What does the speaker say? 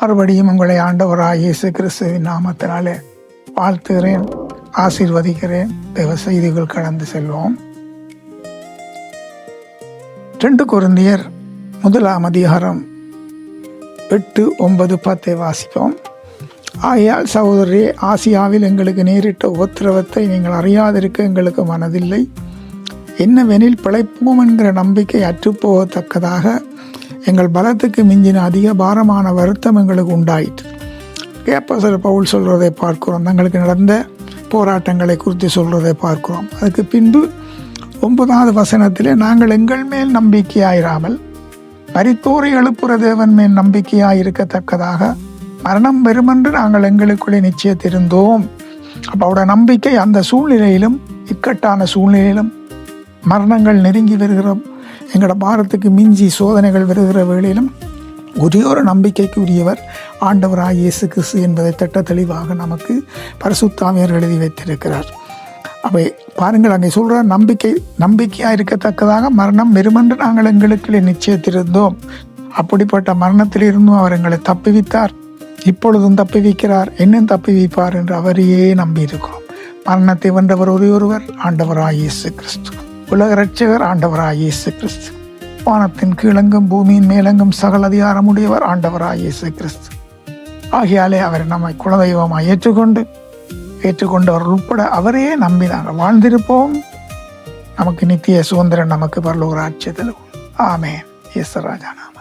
மறுபடியும் உங்களை ஆண்டவராகிய இயேசு கிறிஸ்துவின் நாமத்தினாலே வாழ்த்துகிறேன், ஆசீர்வதிக்கிறேன். தேவ செய்திகள் கடந்து செல்வோம். 2 கொரிந்தியர் 1 8, 9, 10 வாசிப்போம். ஆகையால் சகோதரரே, ஆசியாவில் எங்களுக்கு நேரிட்ட உபத்திரவத்தை நீங்கள் அறியாதிருக்க எங்களுக்கு மனதில்லை. என்னவெனில் பிழைப்போம் என்கிற நம்பிக்கை அற்றுப்போகத்தக்கதாக எங்கள் பலத்துக்கு மிஞ்சின அதிக பாரமான வருத்தம் எங்களுக்கு உண்டாயிற்று. அப்போஸ்தலர் பவுல் சொல்கிறதை பார்க்கிறோம். தங்களுக்கு நடந்த போராட்டங்களை குறித்து சொல்கிறதை பார்க்கிறோம். அதுக்கு பின்பு 9வது வசனத்திலே, நாங்கள் எங்கள் மேல் நம்பிக்கையாயிராமல் மரித்தோரை எழுப்புற தேவன் மேல் நம்பிக்கையாயிருக்கத்தக்கதாக மரணம் வருமென்று நாங்கள் எங்களுக்குள்ளே நிச்சயத்திருந்தோம். அப்போ அவரோட நம்பிக்கை அந்த சூழ்நிலையிலும், இக்கட்டான சூழ்நிலையிலும், மரணங்கள் நெருங்கி வருகிற எங்களோட பாரத்துக்கு மிஞ்சி சோதனைகள் வருகிற வேளையிலும் ஒரே ஒரு நம்பிக்கைக்கு உரியவர் ஆண்டவராகிய இயேசு கிறிஸ்து என்பதை திட்ட தெளிவாக நமக்கு பரிசுத்த ஆவியானவர் எழுதி வைத்திருக்கிறார். அவை பாருங்கள், அங்கே சொல்கிற நம்பிக்கையாக இருக்கத்தக்கதாக மரணம் வெறுமென்று நாங்கள் எங்களுக்குள்ளே நிச்சயத்திருந்தோம். அப்படிப்பட்ட மரணத்திலிருந்தும் அவர் எங்களை தப்புவித்தார், இப்பொழுதும் தப்புவிக்கிறார், இன்னும் தப்புவிப்பார் என்று அவரையே நம்பியிருக்கிறோம். மரணத்தை வென்றவர் ஒரே ஒருவர், ஆண்டவராகிய இயேசு கிறிஸ்து. உலக இரட்சகர் ஆண்டவராகிய இயேசு கிறிஸ்து. வானத்தின் கீழெங்கும் பூமியின் மேலெங்கும் சகல அதிகாரமுடையவர் ஆண்டவராகிய இயேசு கிறிஸ்து. ஆகையாலே அவர் நம்மை குலதெய்வமாக ஏற்றுக்கொண்டவர் உட்பட அவரையே நம்பி நாங்கள் வாழ்ந்திருப்போம். நமக்கு நித்திய சுதந்திரம், நமக்கு பரலோக ராஜ்யத்தில். ஆமென். இயேசு ராஜா நாம.